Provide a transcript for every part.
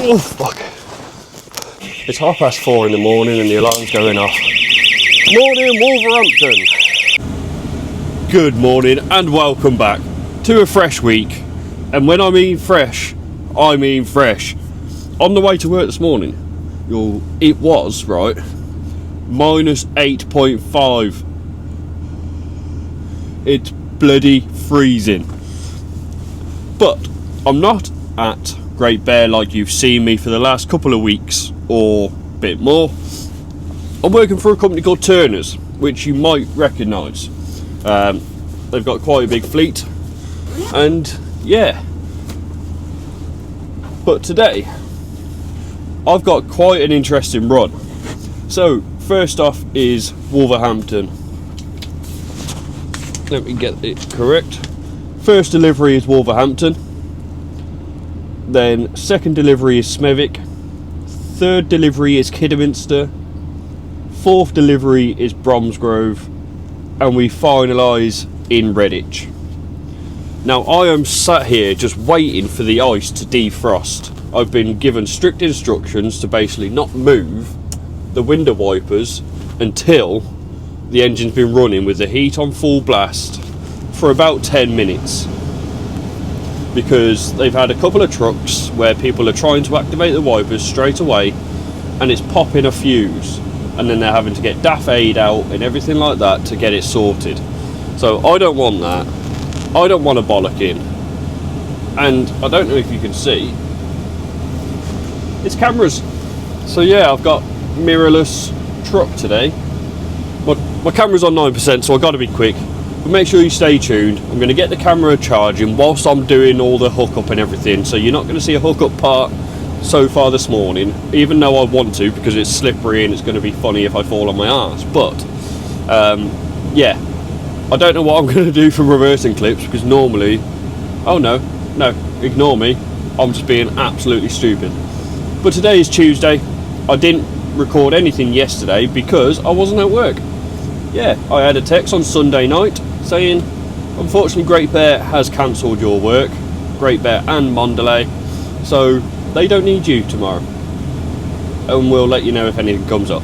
Oh fuck. It's 4:30 in the morning and the alarm's going off. Morning Wolverhampton. Good morning and welcome back to a fresh week. And when I mean fresh, I mean fresh. On the way to work this morning, it was, right, minus 8.5. It's bloody freezing. But I'm not at Great Bear like you've seen me for the last couple of weeks or a bit more. I'm working for a company called Turner's, which you might recognise. They've got quite a big fleet, and yeah. But today, I've got quite an interesting run. So, first off is Wolverhampton. Let me get it correct. First delivery is Wolverhampton. Then second delivery is Smethwick. Third delivery is Kidderminster. Fourth delivery is Bromsgrove. And we finalise in Redditch. Now I am sat here just waiting for the ice to defrost. I've been given strict instructions to basically not move the window wipers until the engine's been running with the heat on full blast for about 10 minutes. Because they've had a couple of trucks where people are trying to activate the wipers straight away and it's popping a fuse, and then they're having to get DAF aid out and everything like that to get it sorted. So I don't want that. I don't want a bollocking. And I don't know if you can see, it's cameras. So yeah, I've got mirrorless truck today. My camera's on 9%, so I've got to be quick. But make sure you stay tuned. I'm going to get the camera charging whilst I'm doing all the hookup and everything. So you're not going to see a hookup part so far this morning, even though I want to, because it's slippery and it's going to be funny if I fall on my arse. But yeah, I don't know what I'm going to do for reversing clips, because normally, oh no, ignore me, I'm just being absolutely stupid. But today is Tuesday. I didn't record anything yesterday because I wasn't at work. Yeah, I had a text on Sunday night saying, unfortunately Great Bear has cancelled your work, Great Bear and Mondelez, so they don't need you tomorrow, and we'll let you know if anything comes up.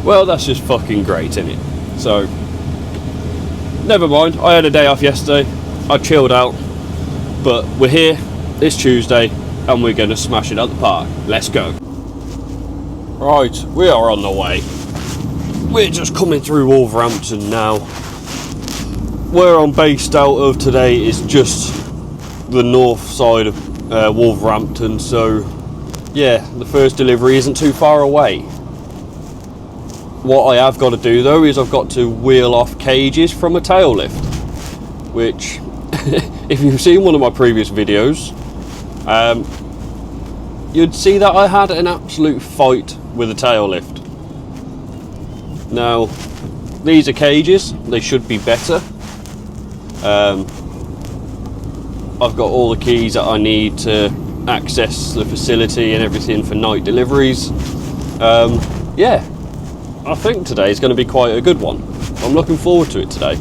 Well, that's just fucking great, isn't it? So, never mind, I had a day off yesterday, I chilled out, but we're here, it's Tuesday, and we're going to smash it at the park. Let's go. Right, we are on the way. We're just coming through Wolverhampton now. Where I'm based out of today is just the north side of Wolverhampton, so yeah, the first delivery isn't too far away. What I have got to do though is I've got to wheel off cages from a tail lift, which if you've seen one of my previous videos, you'd see that I had an absolute fight with a tail lift. Now, these are cages, they should be better. I've got all the keys that I need to access the facility and everything for night deliveries. Yeah, I think today is going to be quite a good one. I'm looking forward to it today.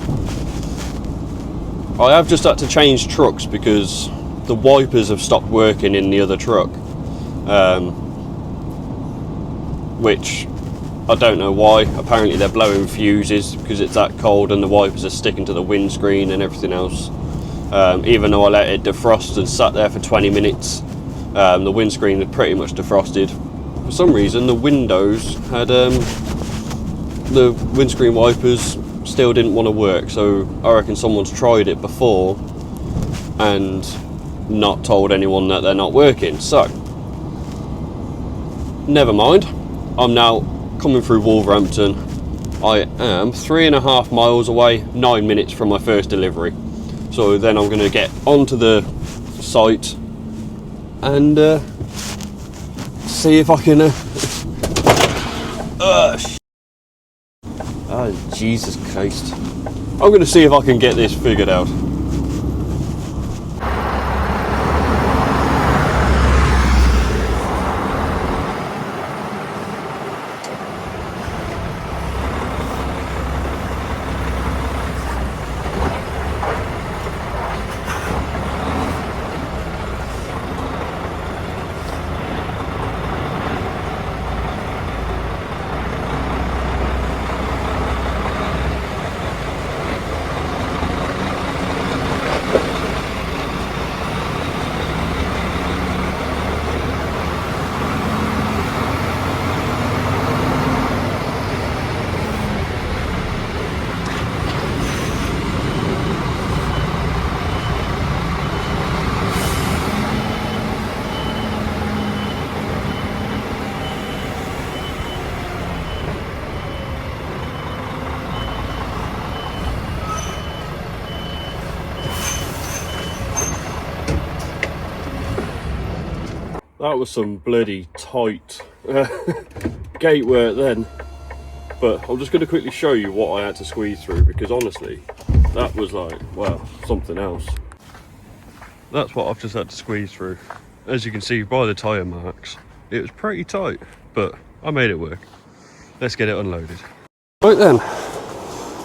I have just had to change trucks because the wipers have stopped working in the other truck. Which I don't know why. Apparently they're blowing fuses because it's that cold and the wipers are sticking to the windscreen and everything else. Even though I let it defrost and sat there for 20 minutes, the windscreen had pretty much defrosted. For some reason the windows had, the windscreen wipers still didn't want to work, so I reckon someone's tried it before and not told anyone that they're not working. So, never mind. I'm now coming through Wolverhampton. I am 3.5 miles away, 9 minutes from my first delivery. So then I'm going to get onto the site and see if I can oh Jesus Christ, I'm going to see if I can get this figured out. That was some bloody tight gate work then. But I'm just going to quickly show you what I had to squeeze through, because honestly, that was like, well, something else. That's what I've just had to squeeze through. As you can see by the tyre marks, it was pretty tight, but I made it work. Let's get it unloaded. Right then,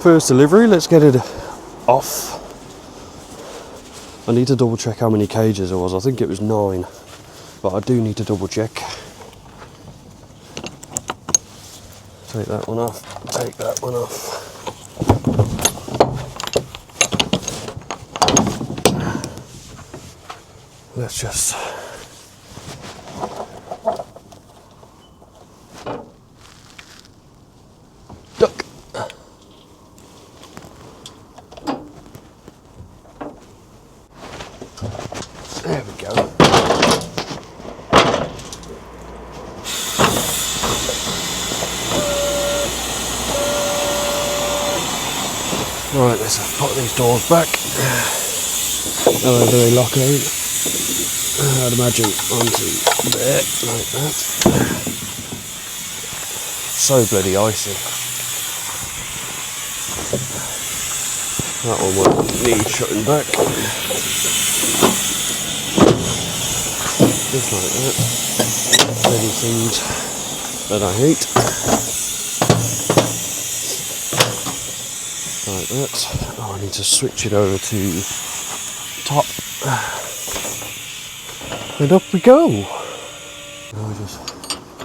first delivery, let's get it off. I need to double check how many cages there was. I think it was 9, but I do need to double check. Take that one off, take that one off. Let's just duck. There we go. Right, let's put these doors back. How do they lock out? I'd imagine onto there, like that. So bloody icy. That one won't need shutting back. Just like that. Bloody things that I hate. Like that. Oh, I need to switch it over to top. And up we go. I'll just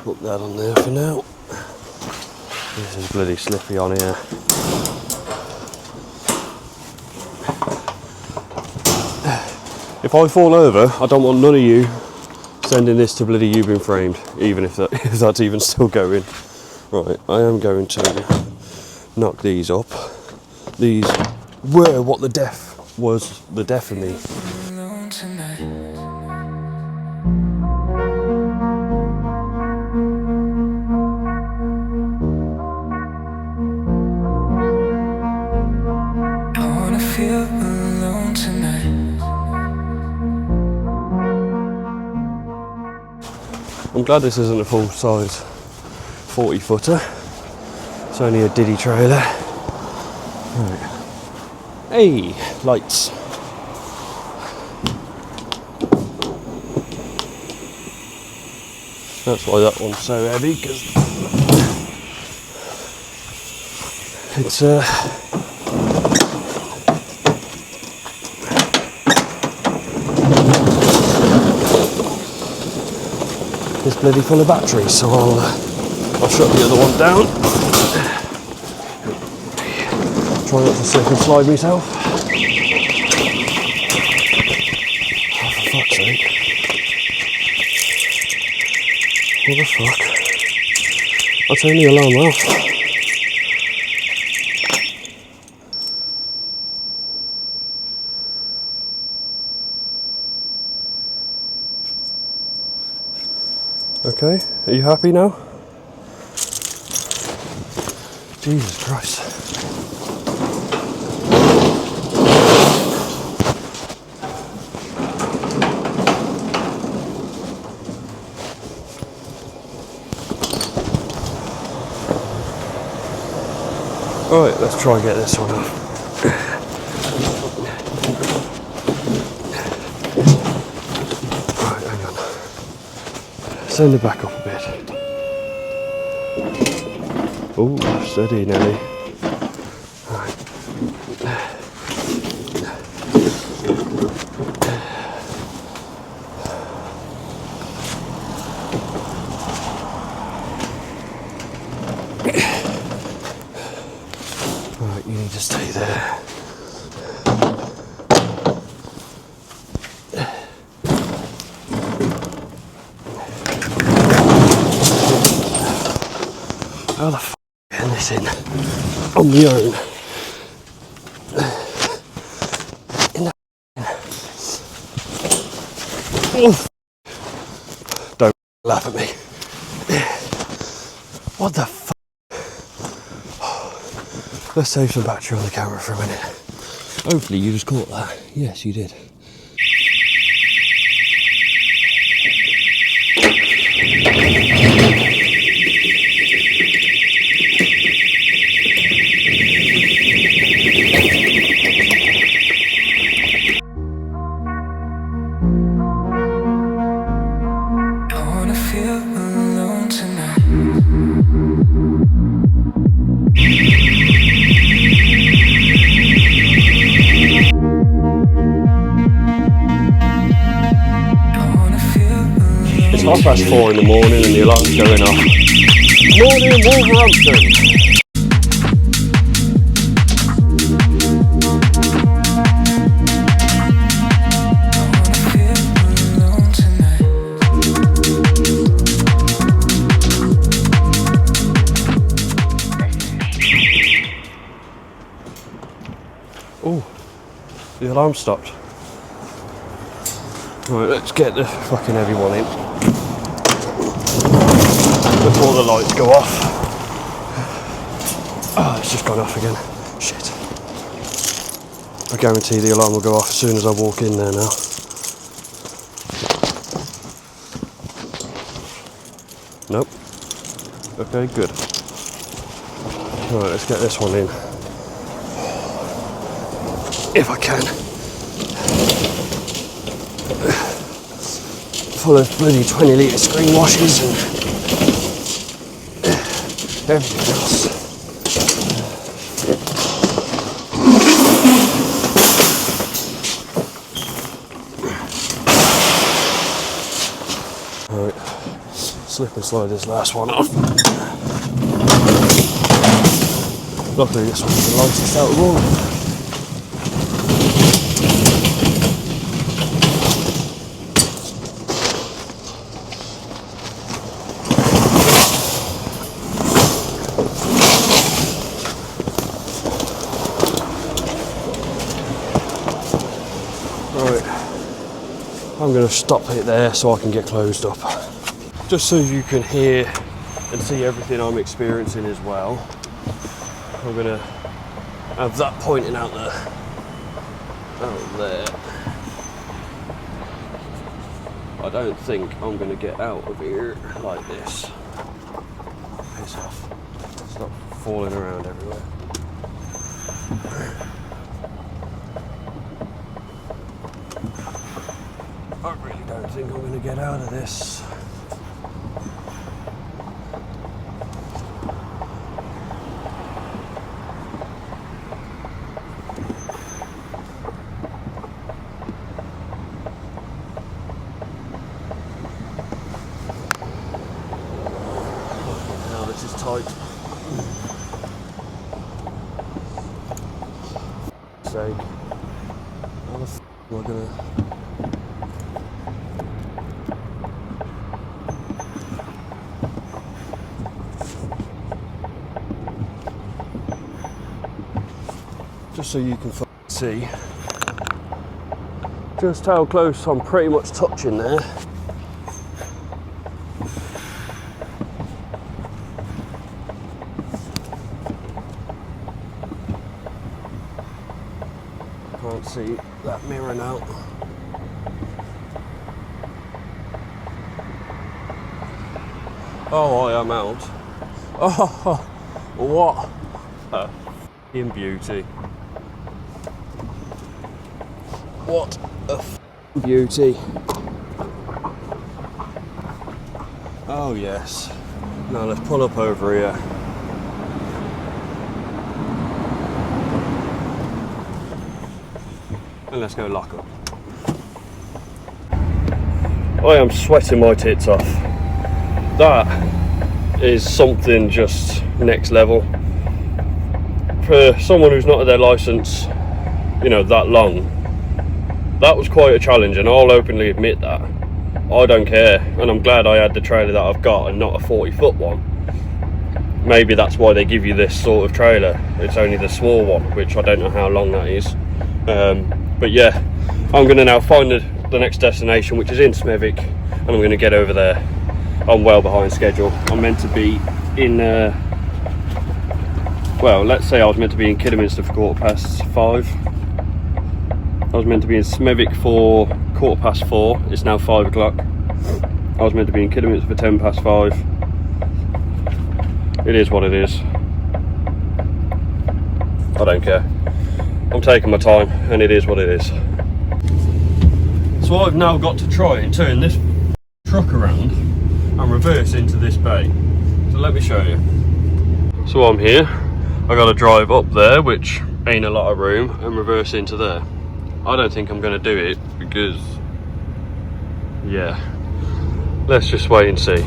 put that on there for now. This is bloody slippy on here. If I fall over, I don't want none of you sending this to bloody You've Been Framed, even if that's even still going. Right, I am going to knock these up. These were what the death was, the death of me. I'm glad this isn't a full size 40 footer. It's only a diddy trailer. Right. Hey, lights. That's why that one's so heavy, because it's it's bloody full of batteries, so I'll shut the other one down. Try not to slip and slide myself. Oh, for fuck's sake. What the fuck? I'll turn the alarm off. Okay, are you happy now? Jesus Christ. Alright, let's try and get this one off. Right, hang on. Send it back up a bit. Oh, steady, Nelly. Right. Right, you need to stay there. How the f*** getting this in on my own? Oh, don't laugh at me. What the f***? Let's save some battery on the camera for a minute. Hopefully you just caught that. Yes, you did. 4:30 in the morning and the alarm's going off. Morning, Wolverhampton! Oh, the alarm stopped. Right, let's get the fucking heavy one in before the lights go off. Oh, it's just gone off again. Shit. I guarantee the alarm will go off as soon as I walk in there now. Nope. Okay, good. Right, let's get this one in. If I can. Full of bloody 20-litre screen washers and everything else. Right, slip and slide this last one off. Luckily this one's the lightest out of all of them. I'm going to stop it there so I can get closed up. Just so you can hear and see everything I'm experiencing as well. I'm going to have that pointing out there. I don't think I'm going to get out of here like this. Piss off. Stop falling around everywhere. I really don't think I'm going to get out of this. Now this is tight. Sake. How the f am I going to... Just so you can see just how close I'm pretty much touching there. Can't see that mirror now. Oh, I am out. Oh, what a f***ing beauty. What a f***ing beauty. Oh yes. Now let's pull up over here. And let's go lock up. I am sweating my tits off. That is something just next level. For someone who's not had their licence, you know, that long, that was quite a challenge, and I'll openly admit that. I don't care, and I'm glad I had the trailer that I've got and not a 40-foot one. Maybe that's why they give you this sort of trailer. It's only the small one, which I don't know how long that is. But yeah, I'm going to now find the next destination, which is in Smethwick, and I'm going to get over there. I'm well behind schedule. I'm meant to be in, well, let's say I was meant to be in Kidderminster for 5:15. I was meant to be in Smethwick for 4:15. It's now 5 o'clock. I was meant to be in Kidderminster for 5:10. It is what it is. I don't care. I'm taking my time, and it is what it is. So I've now got to try and turn this truck around and reverse into this bay. So let me show you. So I'm here. I got to drive up there, which ain't a lot of room, and reverse into there. I don't think I'm going to do it because, yeah, Let's just wait and see.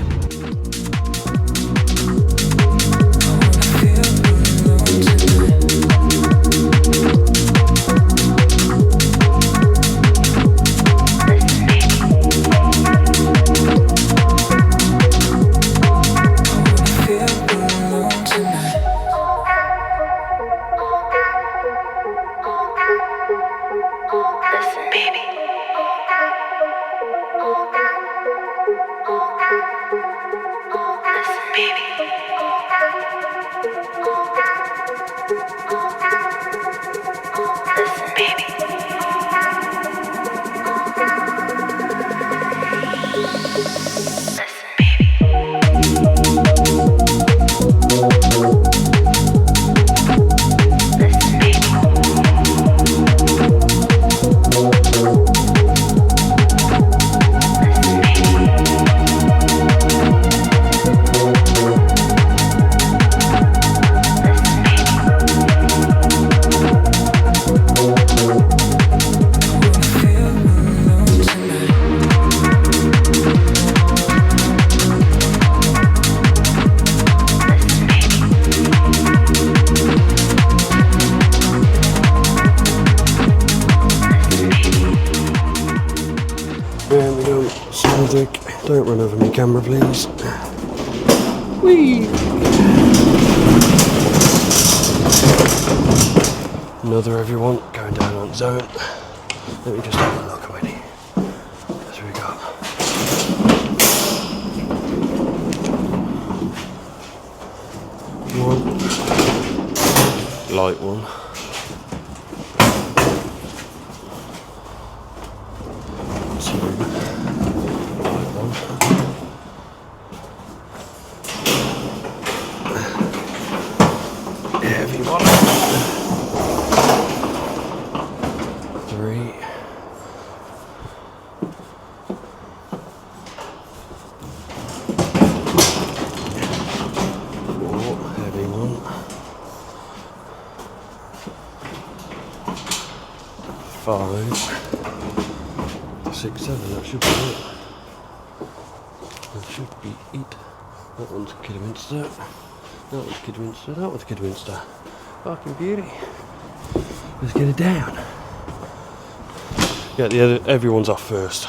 Don't run over me camera, please. Whee! Another everyone going down on zone. Let me just have a look already. As we got. One. Light one. Five, 6, 7, that should be it. That should be it. That one's Kidderminster. That one's Kidderminster. That one's Kidderminster. Fucking beauty. Let's get it down. Get the other, everyone's off first.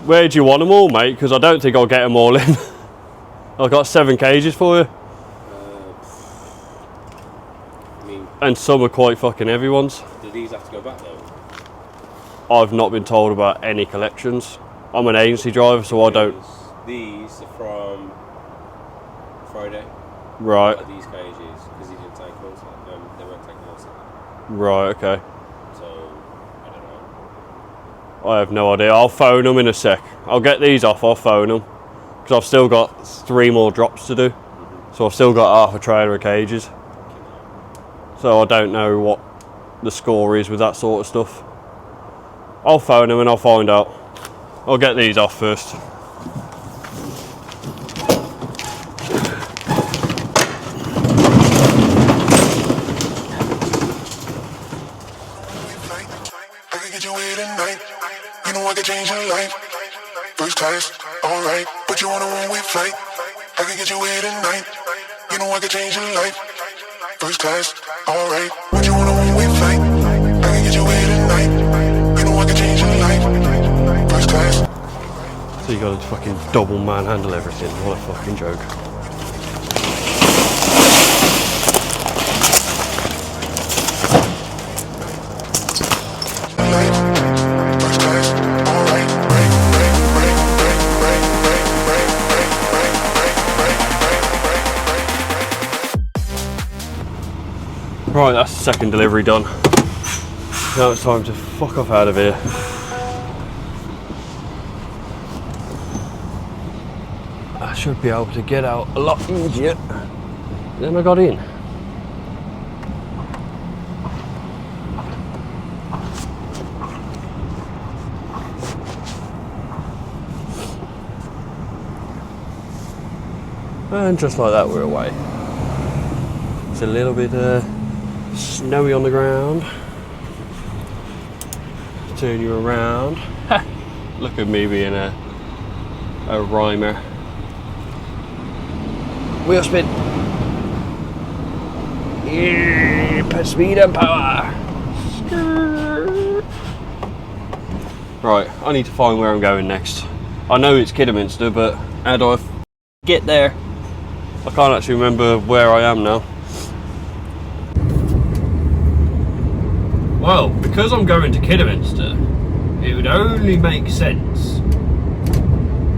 Where do you want them all, mate? Because I don't think I'll get them all in. I've got 7 cages for you. And some are quite fucking heavy ones. Do these have to go back though? I've not been told about any collections. I'm an agency driver, so I don't. These are from Friday. Right. These cages, because he didn't take us. They weren't taking us. Right, okay. So, I don't know. I have no idea. I'll phone them in a sec. I'll get these off, I'll phone them. Because I've still got 3 more drops to do. So I've still got half a trailer of cages. So I don't know what the score is with that sort of stuff. I'll phone them and I'll find out. I'll get these off first. I can get you here tonight. You know I can change your life. First class, alright. Put you on a one-way flight. I can get you here tonight. You know I can change your life. First class, alright. Put you on a one-way flight. I can get you here tonight. You know I can change your life. First class. So you gotta fucking double manhandle everything. What a fucking joke. Right, that's the second delivery done. Now it's time to fuck off out of here. I should be able to get out a lot easier than I got in. And just like that, we're away. It's a little bit snowy on the ground. Turn you around. Look at me being a rhymer. Wheel spin. Yeah, speed and power. Right, I need to find where I'm going next. I know it's Kidderminster, but how do I get there? I can't actually remember where I am now. Well, because I'm going to Kidderminster, it would only make sense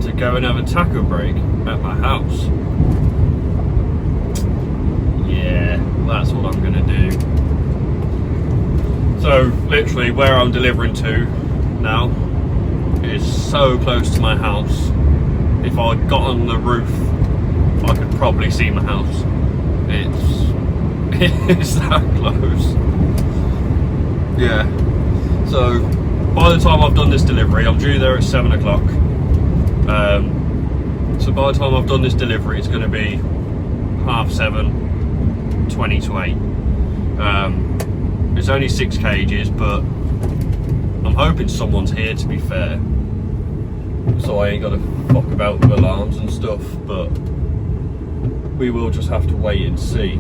to go and have a taco break at my house. Yeah, that's what I'm gonna do. So, literally, where I'm delivering to now is so close to my house. If I got on the roof, I could probably see my house. It's that close. Yeah. So by the time I've done this delivery, I'm due there at 7 o'clock. So by the time I've done this delivery, it's going to be 7:30, 20 to 8. It's only 6 cages, but I'm hoping someone's here, to be fair. So I ain't got to fuck about with alarms and stuff, but we will just have to wait and see.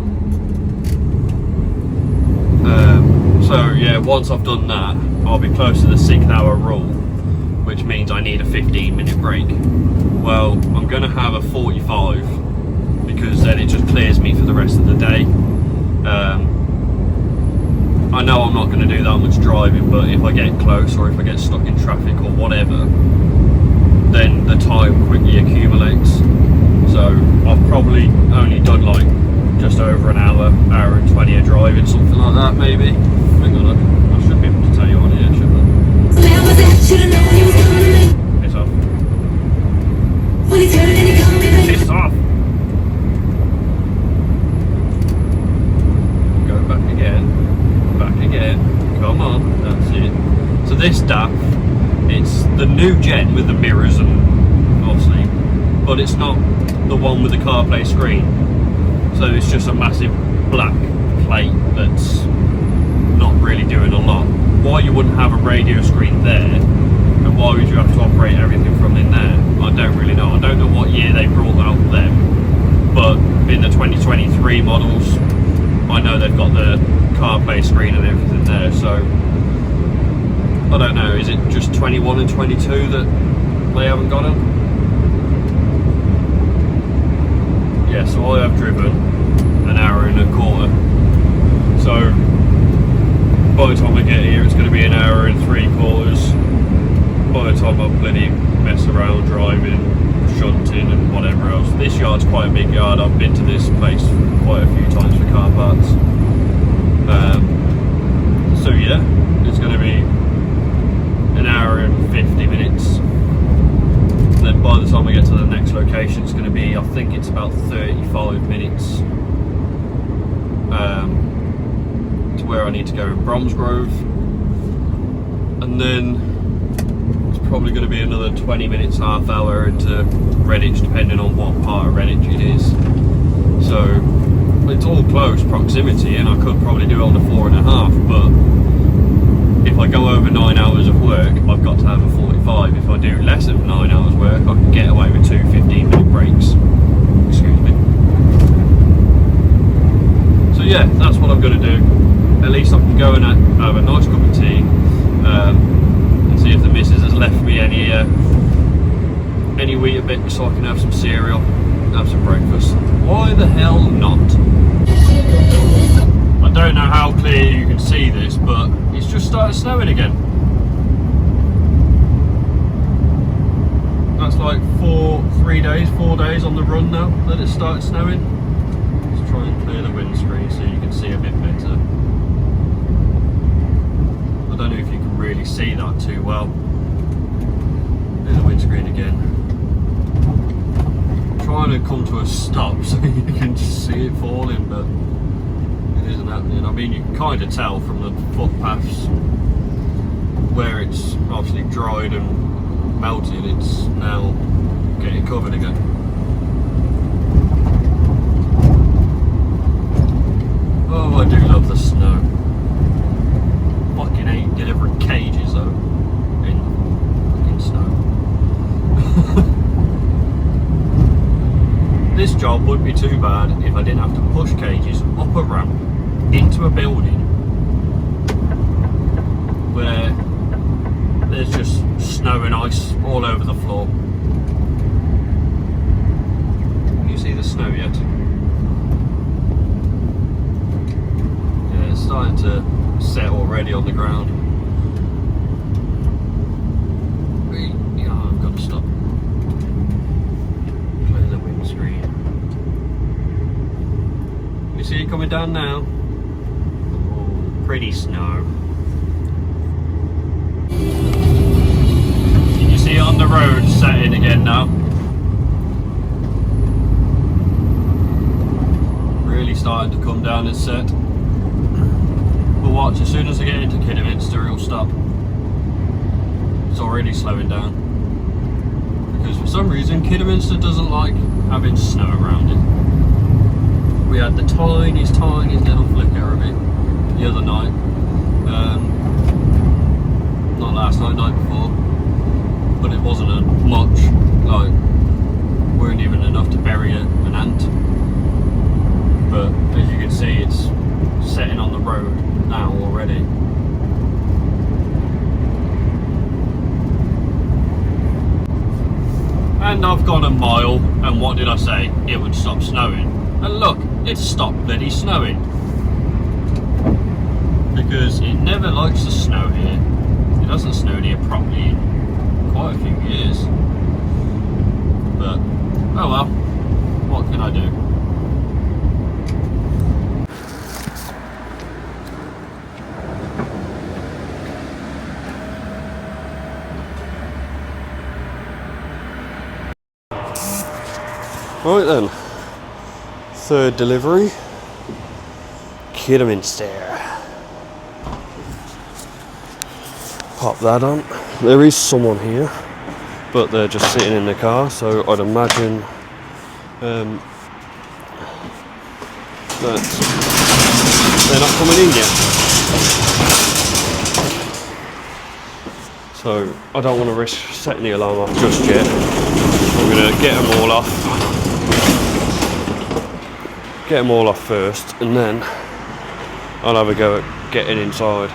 So yeah, once I've done that, I'll be close to the 6-hour rule, which means I need a 15-minute break. Well, I'm going to have a 45, because then it just clears me for the rest of the day. I know I'm not going to do that much driving, but if I get close or if I get stuck in traffic or whatever, then the time quickly accumulates. So I've probably only done like just over an hour and 20 of driving, something like that maybe. Hang on, I should be able to tell you on here, shouldn't I? Piss off. Piss off! Go back again. Back again. Come on, that's it. So this DAF, it's the new gen with the mirrors and obviously, but it's not the one with the CarPlay screen. So it's just a massive black plate that's not really doing a lot. Why you wouldn't have a radio screen there, and why would you have to operate everything from in there? I don't really know. I don't know what year they brought out them, but in the 2023 models, I know they've got the CarPlay screen and everything there. So I don't know. Is it just 21 and 22 that they haven't got them? Yeah, so I have driven an hour and a quarter. So by the time I get here, it's going to be an hour and 3/4. By the time I bloody mess around driving, shunting and whatever else. This yard's quite a big yard. I've been to this place quite a few times for car parts. So yeah, it's going to be an hour and 50 minutes. And then by the time we get to the next location, it's going to be, I think it's about 35 minutes to where I need to go in Bromsgrove. And then it's probably going to be another 20 minutes, half hour into Redditch, depending on what part of Redditch it is. So it's all close proximity, and I could probably do it on the 4.5, but if I go over 9 hours of work, I've got to have a 45. If I do less than 9 hours work, I can get away with 2 15-minute breaks. Excuse me. So yeah, that's what I'm going to do. At least I can go and have a nice cup of tea, and see if the missus has left me any Weetabix so I can have some cereal, have some breakfast. Why the hell not? I don't know how clear you can see this, but it's just started snowing again. That's like 4 days on the run now that it started snowing. Let's try and clear the windscreen so you can see a bit better. I don't know if you can really see that too well. Clear the windscreen again. I'm trying to come to a stop so you can just see it falling, but it isn't happening. I mean, you can kind of tell from the footpaths where it's obviously dried and melted, it's now getting covered again. be too bad if I didn't have to push cages up a ramp into a building where there's just snow and ice all over the floor. Can you see the snow yet? Yeah, it's starting to set already on the ground. Yeah, I've got to stop. Clear the windscreen. You see it coming down now? Oh, pretty snow. Can you see it on the road setting again now? Really starting to come down and set. But watch, as soon as I get into Kidderminster it'll stop. It's already slowing down. Because for some reason Kidderminster doesn't like having snow around it. We had the tiniest little flicker of it the other night. Not last night, night before. But it wasn't much. Like, weren't even enough to bury an ant. But as you can see, it's setting on the road now already. And I've gone a mile, and what did I say? It would stop snowing. And look, it stopped bloody snowing. Because it never likes to snow here. It hasn't snowed here properly in quite a few years. But, oh well, what can I do? Right then, third delivery, Kidderminster. Pop that on. There is someone here, but they're just sitting in the car, so I'd imagine that they're not coming in yet. So I don't want to risk setting the alarm off just yet. I'm going to get them all off. Get them all off first, and then I'll have a go at getting inside,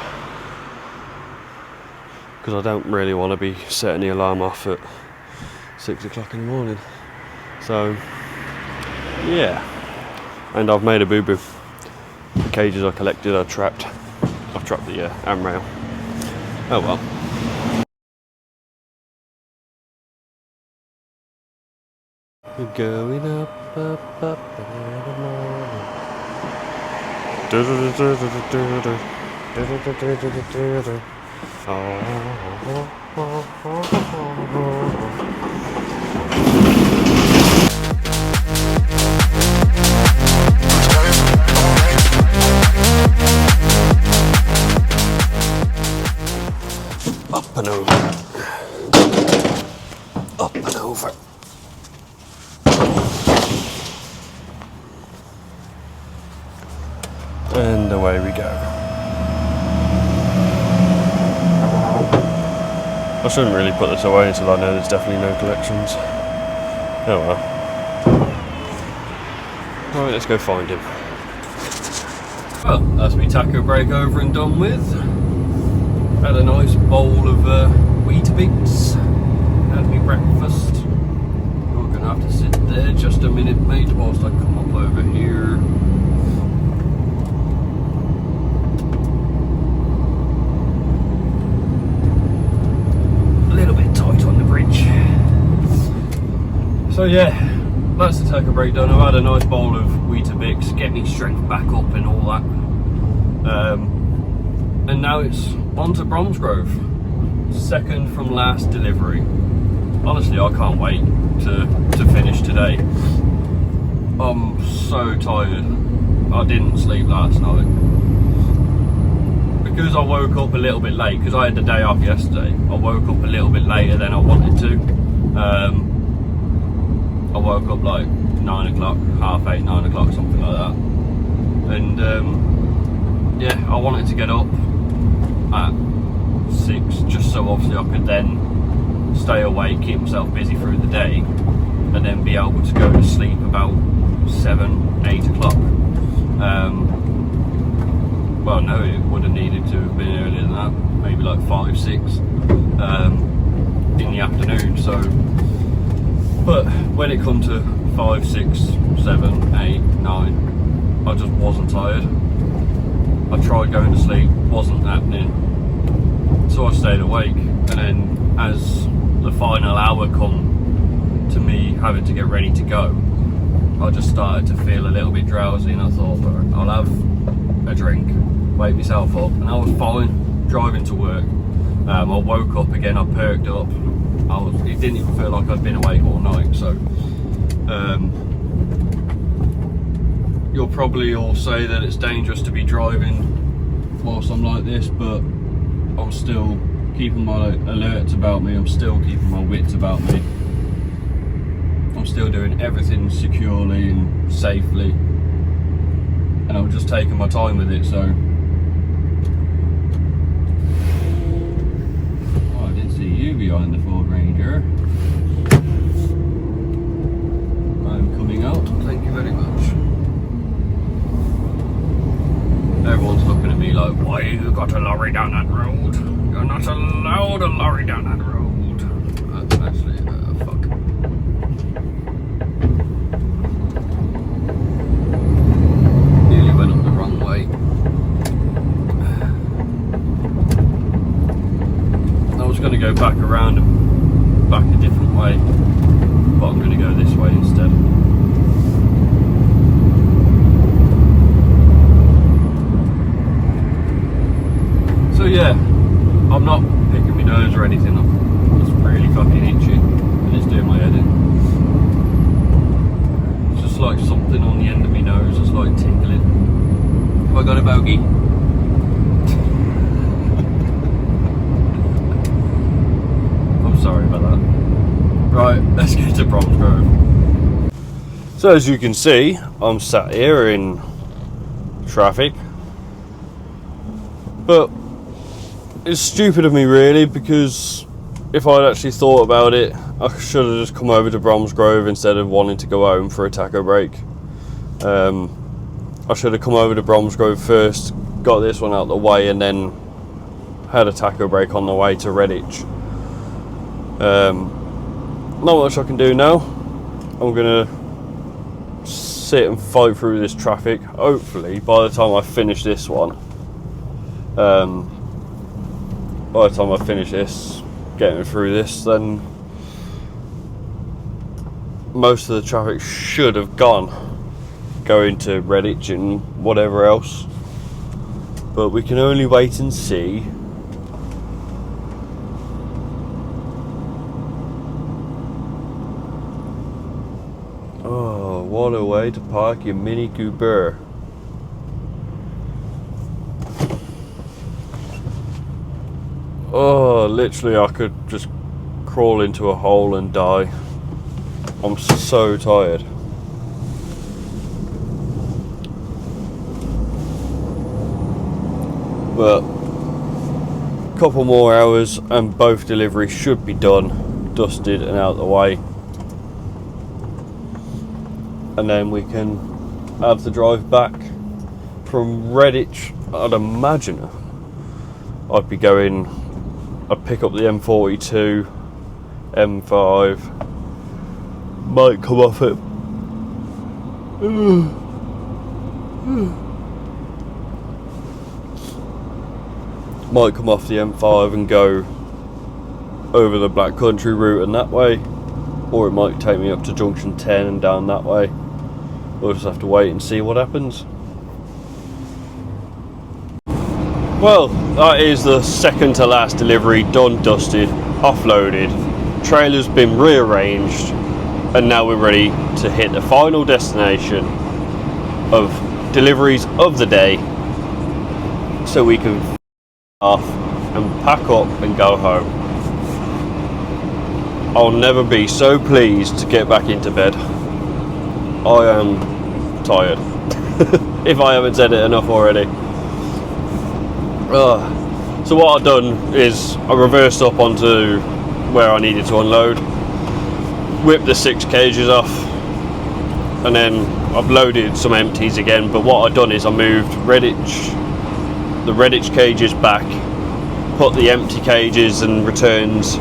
because I don't really want to be setting the alarm off at 6 o'clock in the morning. So yeah, and I've made a boo-boo. The cages I collected I've trapped the handrail. Oh well. We're going up in the morning. Up and over. Up and over. And away we go. I shouldn't really put this away until I know there's definitely no collections. Oh well. Alright, let's go find him. Well, that's me taco break over and done with. Had a nice bowl of Weetabix. Had me breakfast. You're going to have to sit there just a minute, mate, whilst I come up over here. So yeah, that's the taco break done. I've had a nice bowl of Weetabix, get me strength back up and all that. And now it's on to Bromsgrove. Second from last delivery. Honestly, I can't wait to finish today. I'm so tired. I didn't sleep last night. Because I woke up a little bit late, because I had the day off yesterday, I woke up a little bit later than I wanted to. I woke up like 9 o'clock, half 8, 9 o'clock, something like that. And yeah, I wanted to get up at 6, just so obviously I could then stay awake, keep myself busy through the day, and then be able to go to sleep about 7, 8 o'clock. Well, no, it would have needed to have been earlier than that, maybe like 5, 6 in the afternoon. So, but when it come to 5, 6, 7, 8, 9, I just wasn't tired. I tried going to sleep, wasn't happening, so I stayed awake. And then as the final hour come to me having to get ready to go, I just started to feel a little bit drowsy, and I thought, well, I'll have a drink, wake myself up, and I was fine driving to work. I woke up again, I perked up. It didn't even feel like I'd been awake all night. So you'll probably all say that it's dangerous to be driving whilst I'm like this, but I'm still keeping my alerts about me, I'm still keeping my wits about me, I'm still doing everything securely and safely, and I'm just taking my time with it. So I did see you behind the Ford Ranger. I'm coming out, thank you very much. Everyone's looking at me like, why you got a lorry down that road? You're not allowed a lorry down that road. Actually, fuck. Nearly went up the wrong way. I was going to go back around and back a different way, but I'm going to go this way instead. So yeah, I'm not picking my nose or anything, I'm just really fucking itchy and it's doing my head in. It's just like something on the end of my nose, it's like tingling. Have I got a bogey? I'm sorry about that. Right, let's get to Bromsgrove. So as you can see, I'm sat here in traffic, but it's stupid of me really, because if I'd actually thought about it, I should have just come over to Bromsgrove instead of wanting to go home for a taco break. I should have come over to Bromsgrove first, got this one out of the way, and then had a taco break on the way to Redditch. Not much I can do now. I'm gonna sit and fight through this traffic. Hopefully by the time I finish this one, by the time I finish this, getting through this, then most of the traffic should have gone, going to Redditch and whatever else. But we can only wait and see. Oh, what a way to park your Mini Cooper. Oh, literally I could just crawl into a hole and die. I'm so tired. But a couple more hours and both deliveries should be done, dusted and out of the way. And then we can have the drive back from Redditch. I'd imagine I'd be going, I'd pick up the M42, M5, might come off it. Might come off the M5 and go over the Black Country route and that way, or it might take me up to junction 10 and down that way. We'll just have to wait and see what happens. Well, that is the second to last delivery done, dusted, offloaded, trailer's been rearranged, and now we're ready to hit the final destination of deliveries of the day, so we can off and pack up and go home. I'll never be so pleased to get back into bed. I am tired. If I haven't said it enough already. So what I've done is I reversed up onto where I needed to unload, whipped the 6 cages off, and then I've loaded some empties again, but what I've done is I moved the Redditch cages back, put the empty cages and returns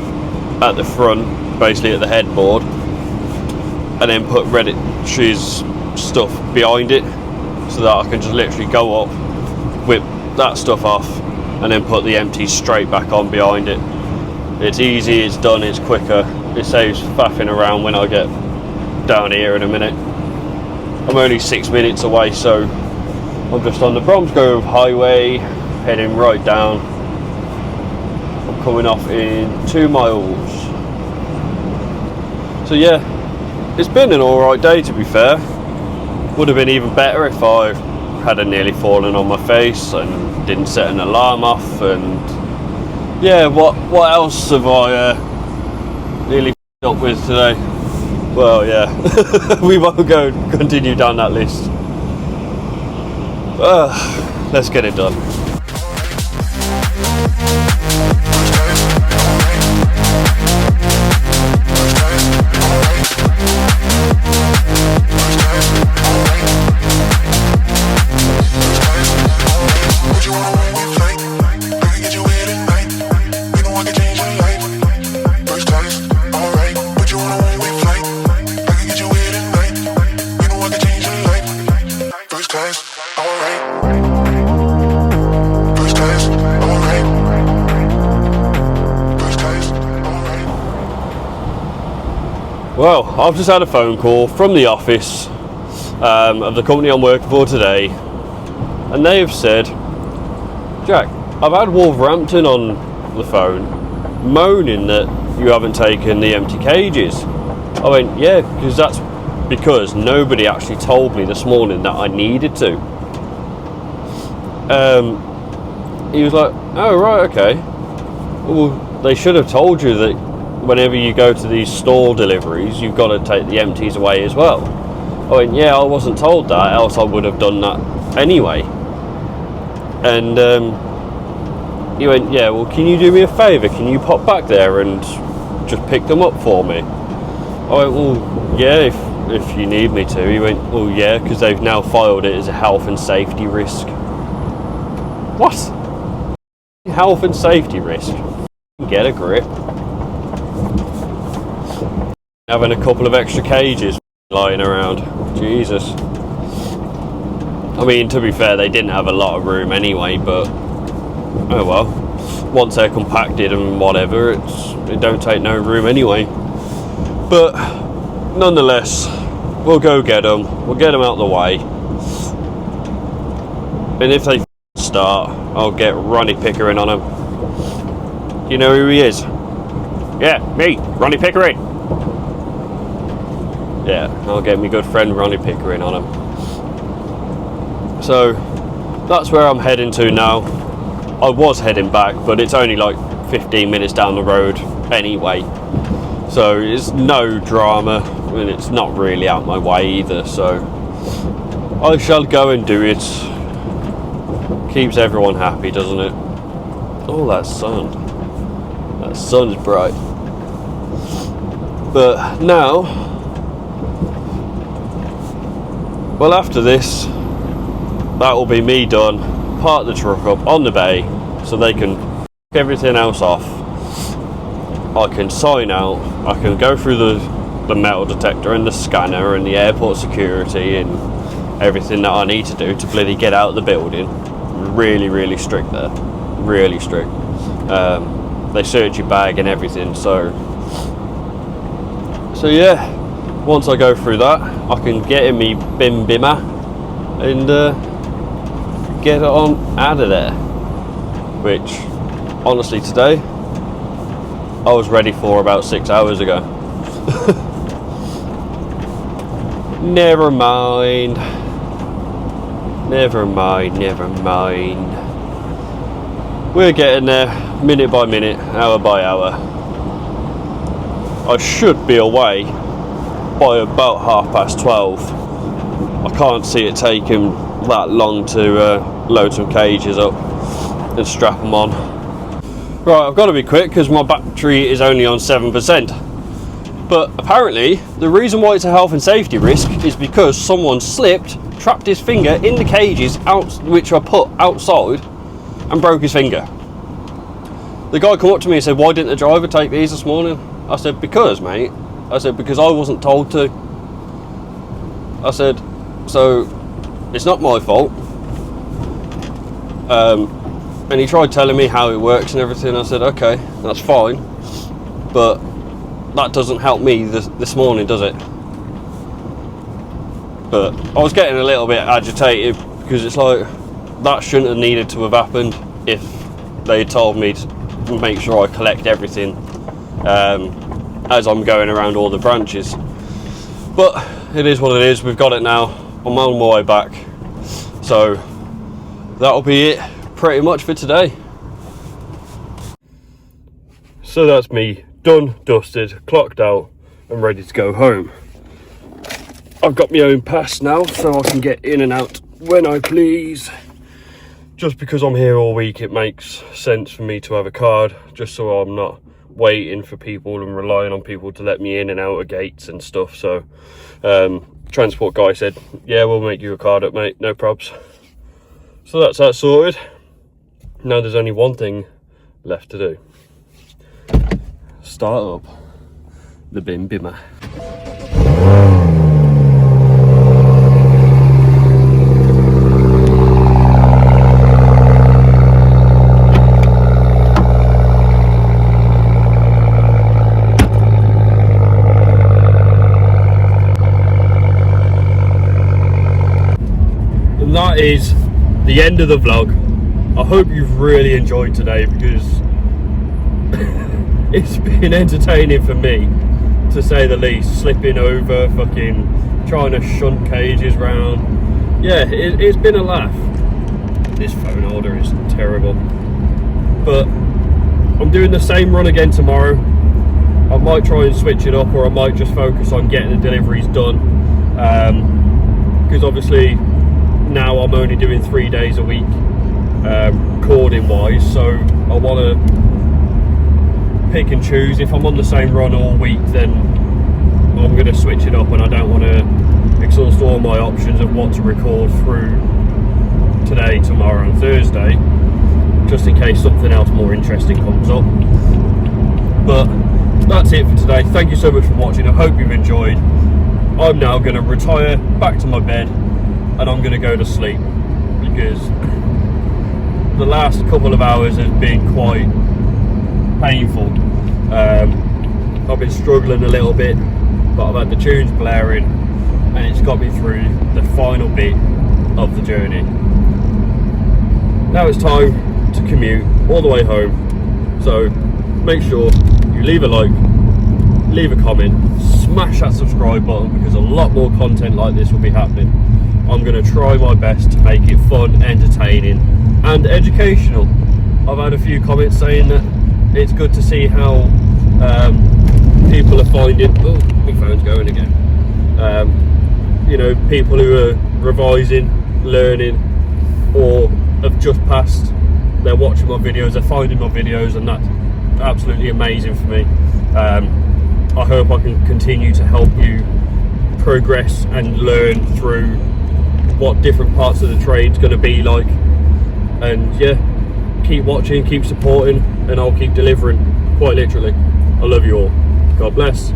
at the front, basically at the headboard, and then put Redditch's stuff behind it, so that I can just literally go up, whip that stuff off, and then put the empties straight back on behind it. It's easy, it's done, it's quicker, it saves faffing around when I get down here in a minute. I'm only 6 minutes away, so I'm just on the Bromsgrove Highway, heading right down. I'm coming off in 2 miles. So yeah, it's been an alright day, to be fair. Would have been even better if I hadn't nearly fallen on my face and didn't set an alarm off, and yeah, what else have I nearly f***ed up with today? Well, yeah, we won't continue down that list. Let's get it done. Well, I've just had a phone call from the office of the company I'm working for today, and they have said, Jack, I've had Wolverhampton on the phone moaning that you haven't taken the empty cages. I went, yeah, because nobody actually told me this morning that I needed to. He was like, oh right, okay. Well, they should have told you that whenever you go to these store deliveries, you've got to take the empties away as well. I went, yeah, I wasn't told that, else I would have done that anyway. And he went, yeah, well, can you do me a favour? Can you pop back there and just pick them up for me? I went, well, yeah, if you need me to. He went, well, yeah, because they've now filed it as a health and safety risk. What? Health and safety risk? Get a grip. Having a couple of extra cages lying around. Jesus. I mean, to be fair, they didn't have a lot of room anyway, but oh well. Once they're compacted and whatever, it don't take no room anyway. But nonetheless, we'll go get them. We'll get them out of the way. And if they start, I'll get Ronnie Pickering on them. You know who he is? Yeah, me, Ronnie Pickering. Yeah, I'll get my good friend Ronnie Pickering on him. So that's where I'm heading to now. I was heading back, but it's only like 15 minutes down the road anyway, so it's no drama, and it's not really out my way either, so I shall go and do it. Keeps everyone happy, doesn't it? Oh, that sun's bright. But now, well, after this, that will be me done. Park the truck up on the bay so they can f*** everything else off. I can sign out. I can go through the metal detector and the scanner and the airport security and everything that I need to do to bloody get out of the building. Really, really strict there. Really strict. They search your bag and everything. So yeah. Once I go through that, I can get in me bim bimmer and get it on out of there. Which, honestly, today I was ready for about 6 hours ago. Never mind. We're getting there minute by minute, hour by hour. I should be away by about 12:30. I can't see it taking that long to load some cages up and strap them on. Right, I've got to be quick because my battery is only on 7%. But apparently the reason why it's a health and safety risk is because someone slipped, trapped his finger in the cages which are put outside, and broke his finger. The guy come up to me and said, "Why didn't the driver take these this morning?" I said, "Because, mate." I said, "Because I wasn't told to." I said, "So it's not my fault." And he tried telling me how it works and everything. I said, "Okay, that's fine, but that doesn't help me this morning, does it?" But I was getting a little bit agitated because it's like, that shouldn't have needed to have happened if they told me to make sure I collect everything as I'm going around all the branches. But it is what it is. We've got it now. I'm on my way back, so that'll be it pretty much for today. So that's me done, dusted, clocked out and ready to go home. I've got my own pass now, so I can get in and out when I please. Just because I'm here all week, it makes sense for me to have a card, just so I'm not waiting for people and relying on people to let me in and out of gates and stuff. So transport guy said, "Yeah, we'll make you a card up, mate, no probs." So that's that sorted. Now there's only one thing left to do: start up the bin bimmer. And that is the end of the vlog. I hope you've really enjoyed today, because it's been entertaining for me, to say the least. Slipping over, fucking trying to shunt cages round. Yeah, it's been a laugh. This phone holder is terrible. But I'm doing the same run again tomorrow. I might try and switch it up, or I might just focus on getting the deliveries done. Because obviously now I'm only doing 3 days a week, recording wise, so I want to pick and choose. If I'm on the same run all week, then I'm going to switch it up, and I don't want to exhaust all my options of what to record through today, tomorrow and Thursday, just in case something else more interesting comes up. But that's it for today. Thank you so much for watching. I hope you've enjoyed. I'm now going to retire back to my bed, and I'm going to go to sleep, because the last couple of hours has been quite painful. I've been struggling a little bit, but I've had the tunes blaring, and it's got me through the final bit of the journey. Now it's time to commute all the way home, so make sure you leave a like, leave a comment, smash that subscribe button, because a lot more content like this will be happening. I'm going to try my best to make it fun, entertaining and educational. I've had a few comments saying that it's good to see how people are finding, oh, my phone's going again, you know, people who are revising, learning, or have just passed, they're watching my videos, they're finding my videos, and that's absolutely amazing for me. I hope I can continue to help you progress and learn through what different parts of the trade's going to be like. And yeah, keep watching, keep supporting, and I'll keep delivering, quite literally. I love you all. God bless.